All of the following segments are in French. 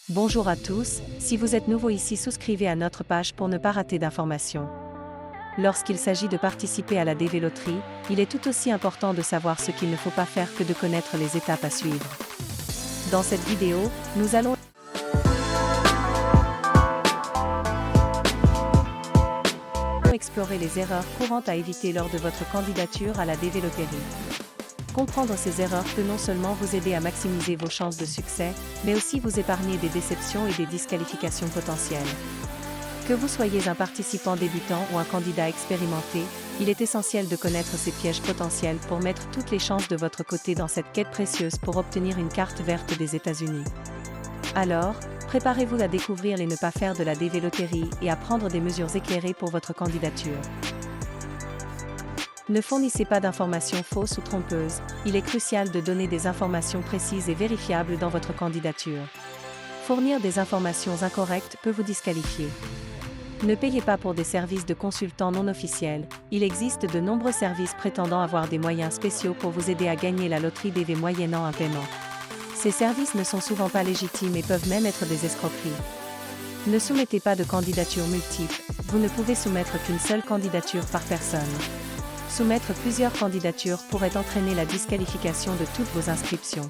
Bonjour à tous, si vous êtes nouveau ici, souscrivez à notre page pour ne pas rater d'informations. Lorsqu'il s'agit de participer à la DV Loterie, il est tout aussi important de savoir ce qu'il ne faut pas faire que de connaître les étapes à suivre. Dans cette vidéo, nous allons explorer les erreurs courantes à éviter lors de votre candidature à la DV Loterie. Comprendre ces erreurs peut non seulement vous aider à maximiser vos chances de succès, mais aussi vous épargner des déceptions et des disqualifications potentielles. Que vous soyez un participant débutant ou un candidat expérimenté, il est essentiel de connaître ces pièges potentiels pour mettre toutes les chances de votre côté dans cette quête précieuse pour obtenir une carte verte des États-Unis. Alors, préparez-vous à découvrir les ne pas faire de la DV Loterie et à prendre des mesures éclairées pour votre candidature. Ne fournissez pas d'informations fausses ou trompeuses, il est crucial de donner des informations précises et vérifiables dans votre candidature. Fournir des informations incorrectes peut vous disqualifier. Ne payez pas pour des services de consultants non officiels, il existe de nombreux services prétendant avoir des moyens spéciaux pour vous aider à gagner la loterie DV moyennant un paiement. Ces services ne sont souvent pas légitimes et peuvent même être des escroqueries. Ne soumettez pas de candidatures multiples, vous ne pouvez soumettre qu'une seule candidature par personne. Soumettre plusieurs candidatures pourrait entraîner la disqualification de toutes vos inscriptions.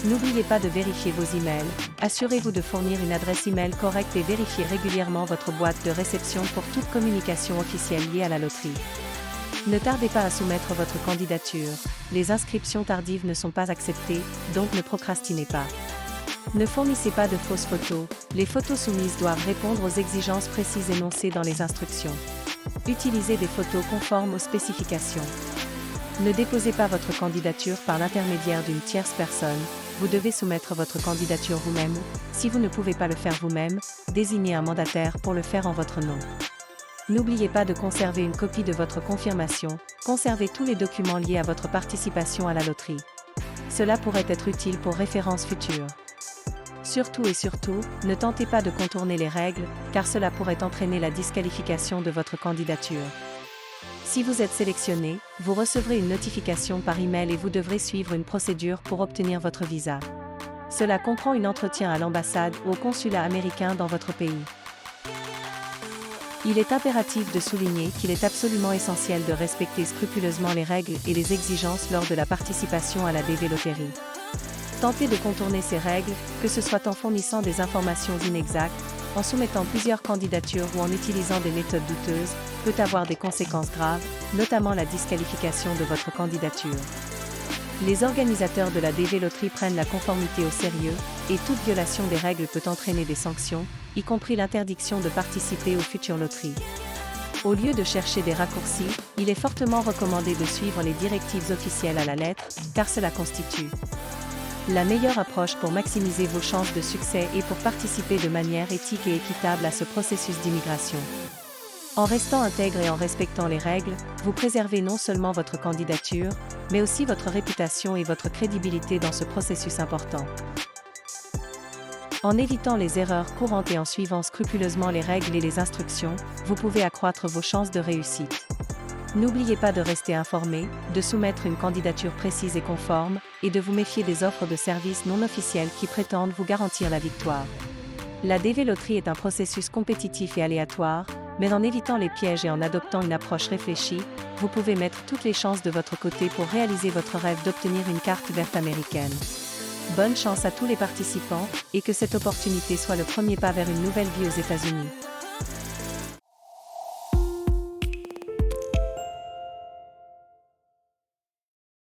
N'oubliez pas de vérifier vos emails, assurez-vous de fournir une adresse email correcte et vérifiez régulièrement votre boîte de réception pour toute communication officielle liée à la loterie. Ne tardez pas à soumettre votre candidature, les inscriptions tardives ne sont pas acceptées, donc ne procrastinez pas. Ne fournissez pas de fausses photos, les photos soumises doivent répondre aux exigences précises énoncées dans les instructions. Utilisez des photos conformes aux spécifications. Ne déposez pas votre candidature par l'intermédiaire d'une tierce personne, vous devez soumettre votre candidature vous-même, si vous ne pouvez pas le faire vous-même, désignez un mandataire pour le faire en votre nom. N'oubliez pas de conserver une copie de votre confirmation, conservez tous les documents liés à votre participation à la loterie. Cela pourrait être utile pour références futures. Surtout, ne tentez pas de contourner les règles, car cela pourrait entraîner la disqualification de votre candidature. Si vous êtes sélectionné, vous recevrez une notification par email et vous devrez suivre une procédure pour obtenir votre visa. Cela comprend un entretien à l'ambassade ou au consulat américain dans votre pays. Il est impératif de souligner qu'il est absolument essentiel de respecter scrupuleusement les règles et les exigences lors de la participation à la DV Loterie. Tenter de contourner ces règles, que ce soit en fournissant des informations inexactes, en soumettant plusieurs candidatures ou en utilisant des méthodes douteuses, peut avoir des conséquences graves, notamment la disqualification de votre candidature. Les organisateurs de la DV Loterie prennent la conformité au sérieux, et toute violation des règles peut entraîner des sanctions, y compris l'interdiction de participer aux futures loteries. Au lieu de chercher des raccourcis, il est fortement recommandé de suivre les directives officielles à la lettre, car cela constitue la meilleure approche pour maximiser vos chances de succès et pour participer de manière éthique et équitable à ce processus d'immigration. En restant intègre et en respectant les règles, vous préservez non seulement votre candidature, mais aussi votre réputation et votre crédibilité dans ce processus important. En évitant les erreurs courantes et en suivant scrupuleusement les règles et les instructions, vous pouvez accroître vos chances de réussite. N'oubliez pas de rester informé, de soumettre une candidature précise et conforme, et de vous méfier des offres de services non officiels qui prétendent vous garantir la victoire. La DV Loterie est un processus compétitif et aléatoire, mais en évitant les pièges et en adoptant une approche réfléchie, vous pouvez mettre toutes les chances de votre côté pour réaliser votre rêve d'obtenir une carte verte américaine. Bonne chance à tous les participants, et que cette opportunité soit le premier pas vers une nouvelle vie aux États-Unis.